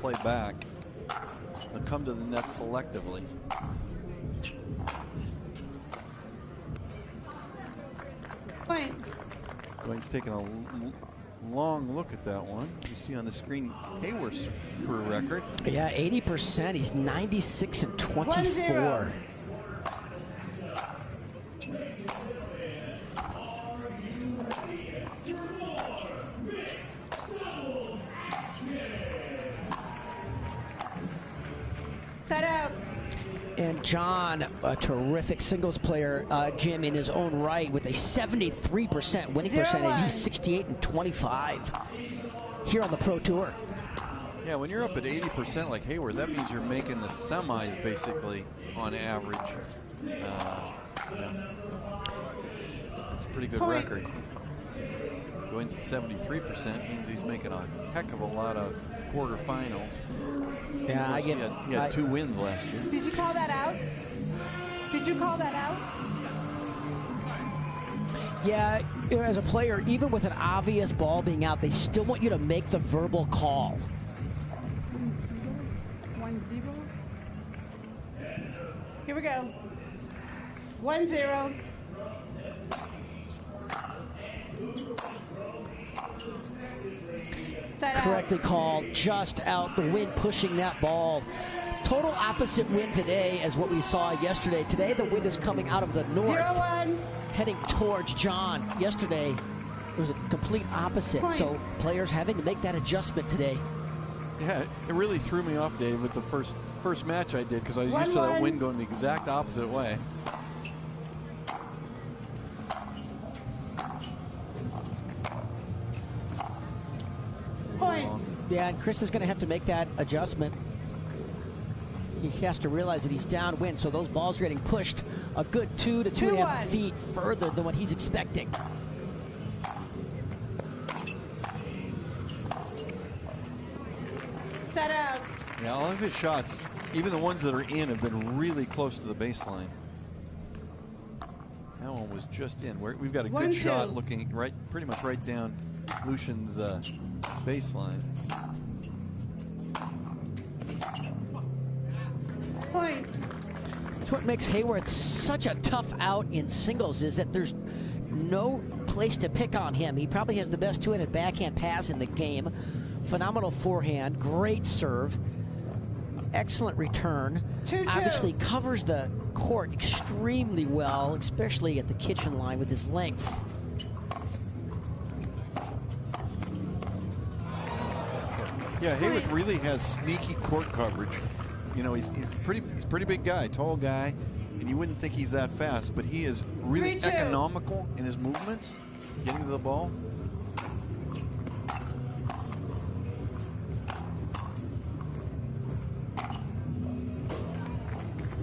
play back. They'll come to the net selectively. Goins taking a long look at that one. You see on the screen Haworth's career record. Yeah, 80%. He's 96 and 24. Set out. And John, a terrific singles player, Jim, in his own right, with a 73% winning percentage. He's 68 and 25 here on the Pro Tour. Yeah, when you're up at 80% like Haworth, that means you're making the semis basically on average. Yeah. That's a pretty good record. Going to 73% means he's making a heck of a lot of quarterfinals. Yeah, he had 2 wins last year. Did you call that out? Did you call that out? Yeah, as a player, even with an obvious ball being out, they still want you to make the verbal call. 1-0. Here we go. 1-0. Correctly called, just out. The wind pushing that ball. Total opposite wind today as what we saw yesterday. Today the wind is coming out of the north, 0-1. heading towards John. Yesterday it was a complete opposite. So players having to make that adjustment today. Yeah, it really threw me off, Dave, with the first match I did, because I was used to that wind going the exact opposite way. Yeah, and Chris is going to have to make that adjustment. He has to realize that he's downwind, so those balls are getting pushed a good 2 to 2.5 feet further than what he's expecting. Set out. Yeah, all of his shots, even the ones that are in, have been really close to the baseline. That one was just in. We've got a good shot looking right, pretty much right down Lucian's baseline. Point. That's what makes Haworth such a tough out in singles, is that there's no place to pick on him. He probably has the best two-handed backhand pass in the game. Phenomenal forehand, great serve, excellent return. 2-2. Obviously covers the court extremely well, especially at the kitchen line with his length. Yeah, Haworth really has sneaky court coverage. You know, he's a pretty big guy, tall guy, and you wouldn't think he's that fast, but he is really economical in his movements, getting to the ball.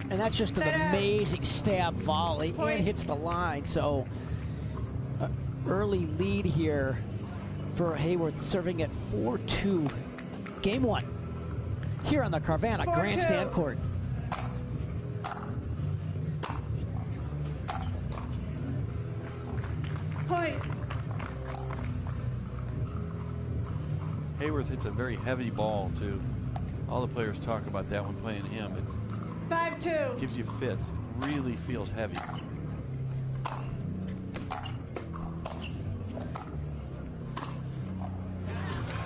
And that's just an amazing stab volley and hits the line. So early lead here for Haworth, serving at 4-2. Game 1 here on the Carvana Grandstand Court. Point. Haworth hits a very heavy ball too. All the players talk about that when playing him. It's 5-2. gives you fits. It really feels heavy.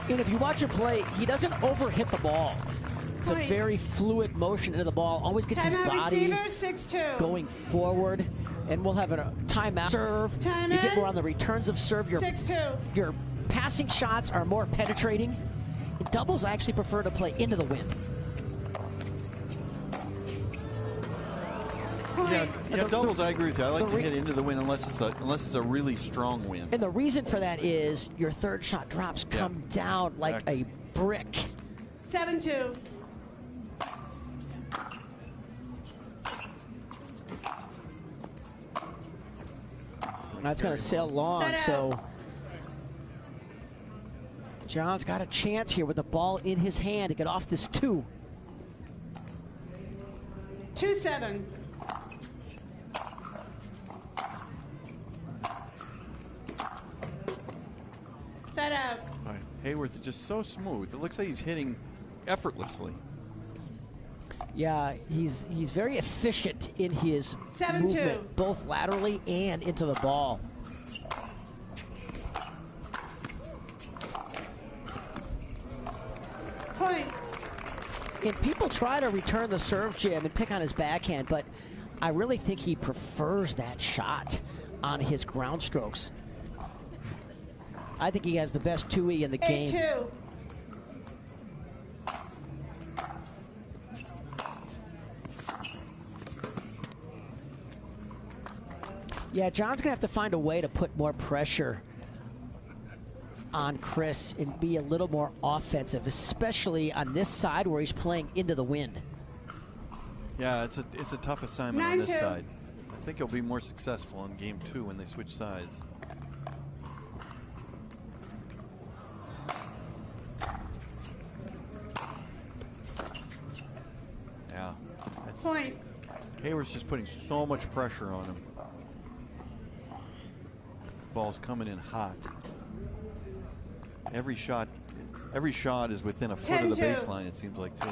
And if you watch him play, he doesn't overhit the ball. It's a very fluid motion into the ball. Always gets his body going forward. And we'll have a timeout. Serve. You get more on the returns of serve. Your passing shots are more penetrating. In doubles, I actually prefer to play into the wind. Yeah, doubles, I agree with you. I like to hit into the wind unless it's a really strong wind. And the reason for that is your third shot drops come down like a brick. 7-2. That's going to sail long, so John's got a chance here with the ball in his hand to get off this 2. 2-7. Set out. Haworth is just so smooth. It looks like he's hitting effortlessly. Yeah, he's very efficient in his 7-2. movement, both laterally and into the ball. Point. And people try to return the serve, Jim, and pick on his backhand, but I really think he prefers that shot on his ground strokes. I think he has the best 2E in the game. 8-2. Yeah, John's gonna have to find a way to put more pressure on Chris and be a little more offensive, especially on this side where he's playing into the wind. Yeah, it's a tough assignment on this 9-2. side. I think he'll be more successful in game 2 when they switch sides. Yeah, that's, Point. Haworth's just putting so much pressure on him. Ball's coming in hot. Every shot is within a foot of the 10-2. baseline, it seems like, too.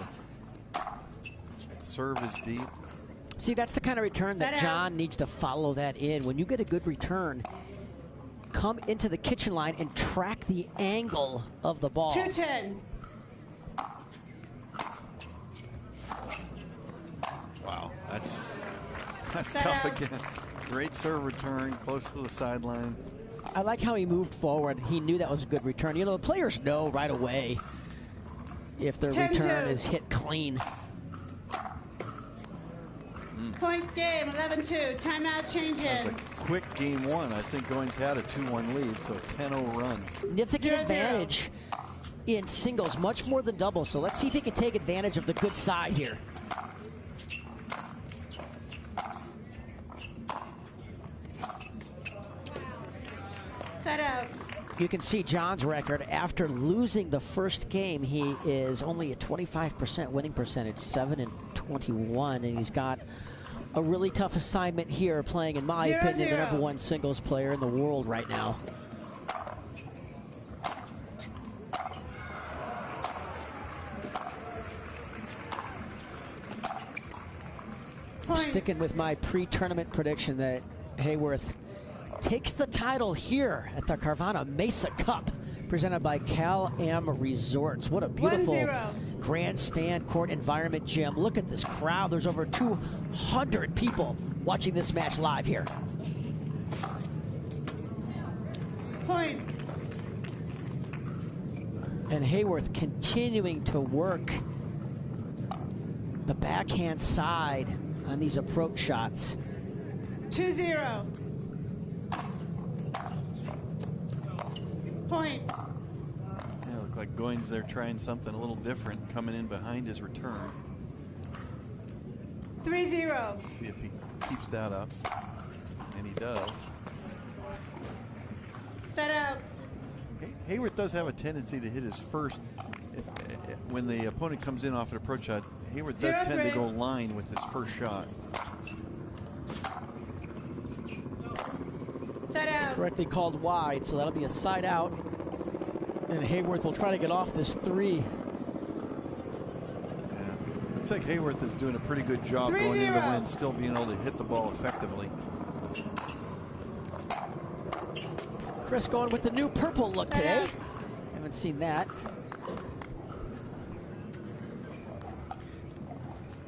Serve is deep. See, that's the kind of return that Set out. John needs to follow that in. When you get a good return, come into the kitchen line and track the angle of the ball. 2-10. Wow, that's Set tough out. again. Great serve return, close to the sideline. I like how he moved forward. He knew that was a good return. You know, the players know right away if their 10-2. return is hit clean. Point game, 11-2. Timeout That's changes. a quick game 1. I think Goins had a 2-1 lead, so a 10-0 run. Significant 0-0. advantage in singles, much more than doubles. So let's see if he can take advantage of the good side here. Set out. You can see John's record. After losing the first game, he is only a 25% winning percentage, 7-21, and he's got a really tough assignment here, playing, in my 0-0. opinion, the #1 singles player in the world right now. Point. Sticking with my pre-tournament prediction that Haworth takes the title here at the Carvana Mesa Cup, presented by Cal-Am Resorts. What a beautiful 1-0. grandstand court environment, Jim. Look at this crowd. There's over 200 people watching this match live here. Point. And Haworth continuing to work the backhand side on these approach shots. 2-0. Point. Yeah, look like Goins there trying something a little different, coming in behind his return. 3-0. See if he keeps that up, and he does. Set out. Haworth does have a tendency to hit his first. When the opponent comes in off an approach shot, Haworth does tend to 0-3. go line with his first shot. Set out. Correctly called wide, so that'll be a side out. And Haworth will try to get off this 3. Yeah. Looks like Haworth is doing a pretty good job going into the 3-0. wind, still being able to hit the ball effectively. Chris going with the new purple look today. out. Haven't seen that.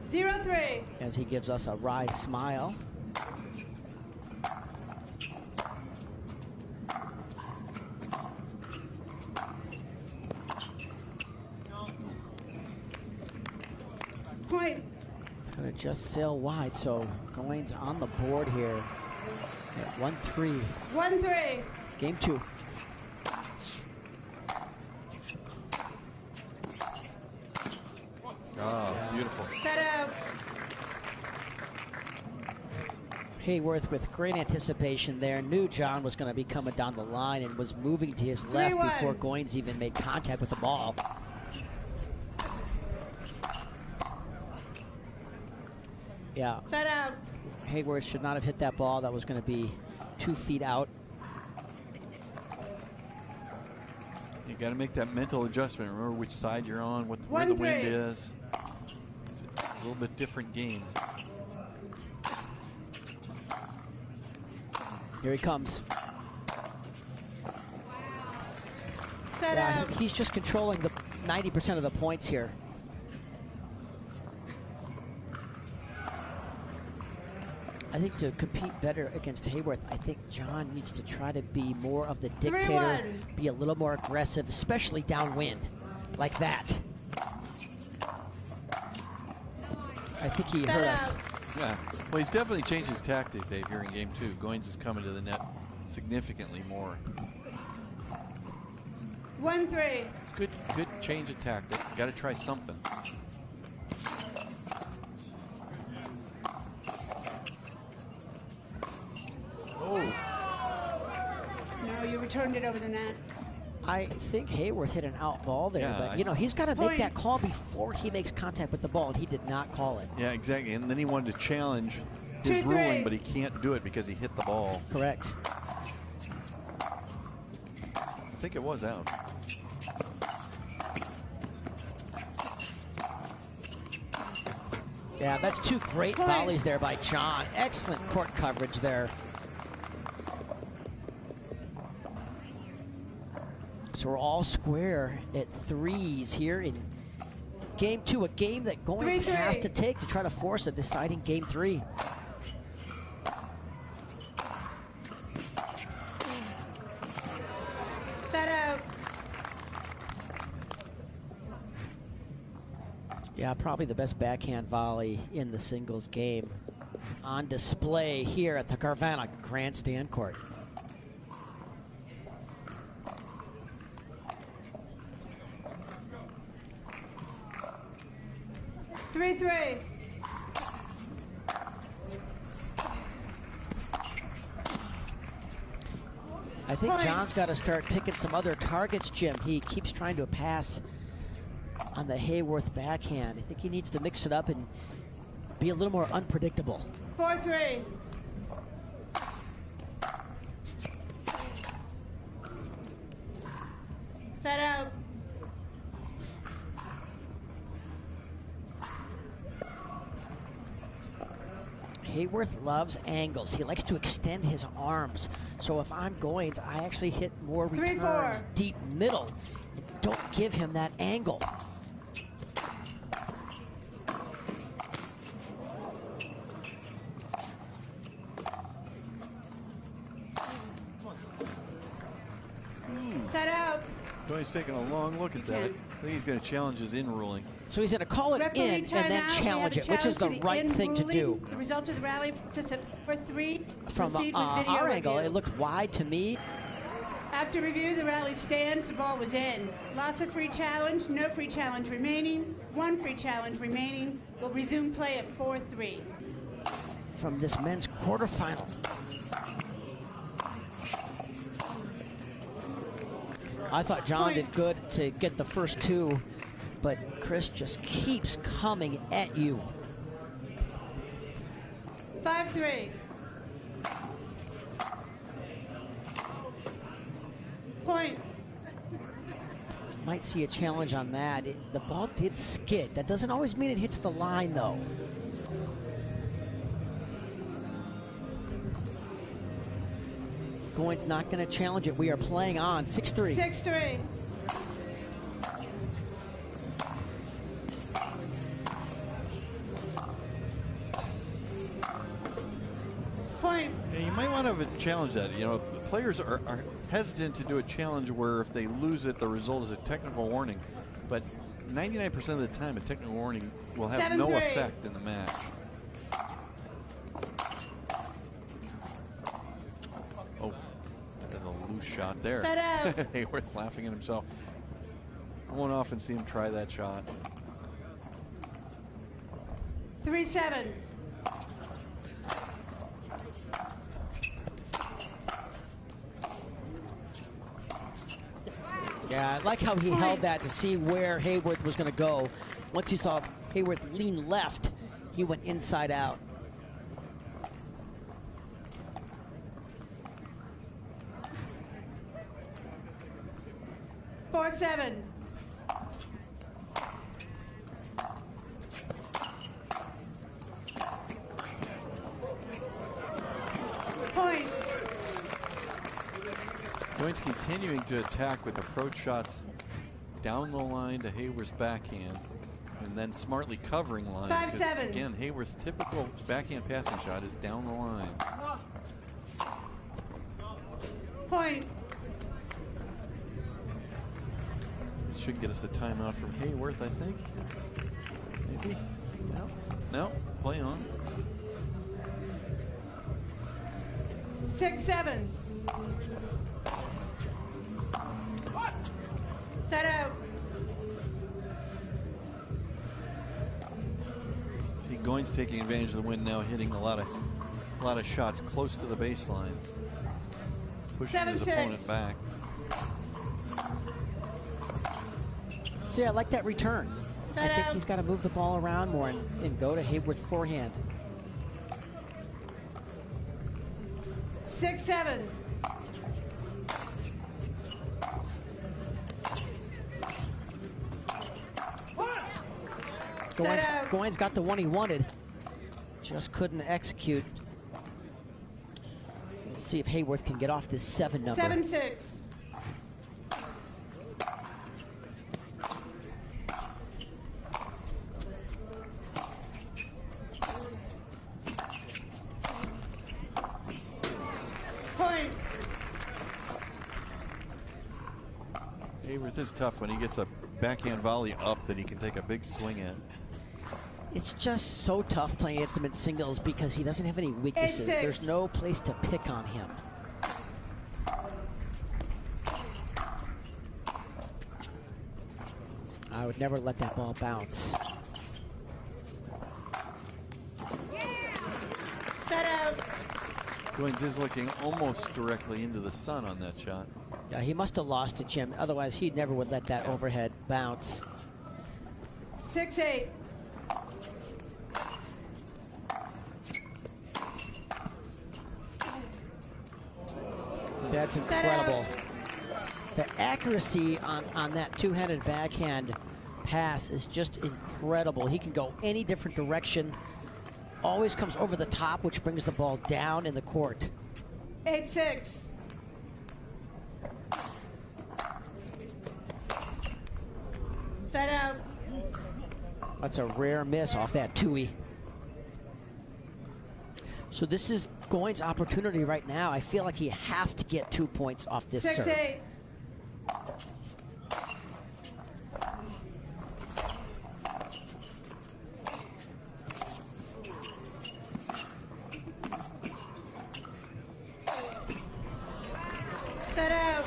0-3. As he gives us a wry smile. Point. It's going to just sail wide, so Goins on the board here at 1-3. 1-3. Game 2. Oh, beautiful. Set out. Haworth with great anticipation there. Knew John was going to be coming down the line and was moving to his left 3-1. before Goins even made contact with the ball. Yeah, Set out. Haworth should not have hit that ball. That was going to be 2 feet out. You got to make that mental adjustment. Remember which side you're on, what the where the wind is. It's a little bit different game. Here he comes. He's just controlling the 90% of the points here. I think to compete better against Haworth, I think John needs to try to be more of the dictator, be a little more aggressive, especially downwind, like that. I think he hurt us. Yeah, well, he's definitely changed his tactics, Dave, here in game 2. Goins is coming to the net significantly more. 1-3. It's good change of tactic. Got to try something. Oh. No, you returned it over the net. I think Haworth hit an out ball there, but you know, he's got to make that call before he makes contact with the ball, and he did not call it. Yeah, exactly. And then he wanted to challenge his ruling, but he can't do it because he hit the ball. Correct. I think it was out. Yeah, that's 2 great volleys there by John. Excellent court coverage there. So we're all square at 3s here in game 2, a game that Goins has to take to try to force a deciding game 3. Set out. Yeah, probably the best backhand volley in the singles game on display here at the Carvana Grandstand Court. I think John's got to start picking some other targets, Jim. He keeps trying to pass on the Haworth backhand. I think he needs to mix it up and be a little more unpredictable. 4-3. Set out. Haworth loves angles. He likes to extend his arms. So if I'm Goins, I actually hit more returns deep middle and don't give him that angle. Set out. Goins taking a long look at that. I think he's going to challenge his in ruling. So he's going to call it in and then challenge it, which is the right thing to do. The result of the rally system for 3. From our angle, it looked wide to me. After review, the rally stands. The ball was in. Loss of free challenge. No free challenge remaining. 1 free challenge remaining. We'll resume play at 4-3. From this men's quarterfinal. I thought John did good to get the first 2, but Chris just keeps coming at you. 5-3. Point. Might see a challenge on that. The ball did skid. That doesn't always mean it hits the line, though. Goins not going to challenge it. We are playing on 6-3. 6-3. Point. Yeah, you might want to challenge that. You know, the players are hesitant to do a challenge where if they lose it, the result is a technical warning. But 99% of the time, a technical warning will have no effect in the match. Oh, that's a loose shot there. Haworth laughing at himself. I won't often see him try that shot. 3-7. Yeah, I like how he held that to see where Haworth was going to go. Once he saw Haworth lean left, he went inside out. Goins continuing to attack with approach shots down the line to Haworth's backhand, and then smartly covering line. 5-7. Again, Haworth's typical backhand passing shot is down the line. Point. This should get us a timeout from Haworth, I think. Maybe? No. No, play on. 6-7. Set out. See Goins taking advantage of the wind now, hitting a lot of shots close to the baseline, pushing his opponent back. See, I like that return. I think he's got to move the ball around more and go to Haworth's forehand. 6-7. Goins got the one he wanted, just couldn't execute. Let's see if Haworth can get off this 7 number. 7-6. Point. Haworth is tough when he gets a backhand volley up that he can take a big swing at. It's just so tough playing against him in singles because he doesn't have any weaknesses. 8-6. There's no place to pick on him. I would never let that ball bounce. Set out. Goins is looking almost directly into the sun on that shot. Yeah, he must have lost it, Jim. Otherwise, he never would let that overhead bounce. 6-8. That's incredible. The accuracy on that two-handed backhand pass is just incredible. He can go any different direction. Always comes over the top, which brings the ball down in the court. 8-6. Set out. That's a rare miss off that Tui. So this is Goins' opportunity right now. I feel like he has to get 2 points off this serve. 6-8. Set out.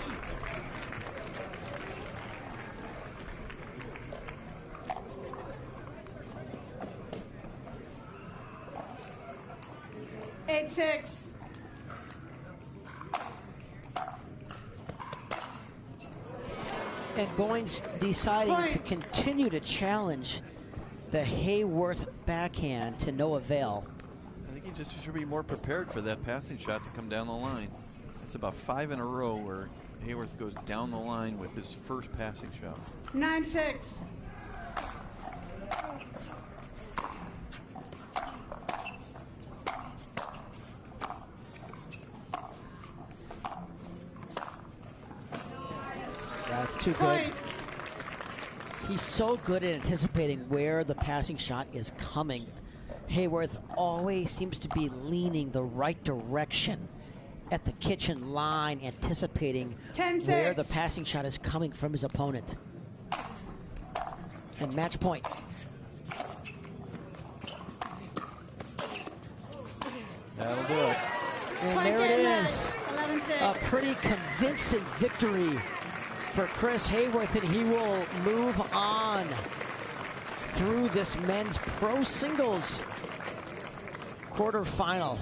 Eight, 6. And Goins deciding to continue to challenge the Haworth backhand to no avail. I think he just should be more prepared for that passing shot to come down the line. It's about 5 in a row where Haworth goes down the line with his first passing shot. 9-6. That's too good. He's so good at anticipating where the passing shot is coming. Haworth always seems to be leaning the right direction at the kitchen line, anticipating 10-6. where the passing shot is coming from his opponent. And match point. That'll do it. And Point there it game is. 11-6. A pretty convincing victory for Chris Haworth, and he will move on through this men's pro singles quarterfinal.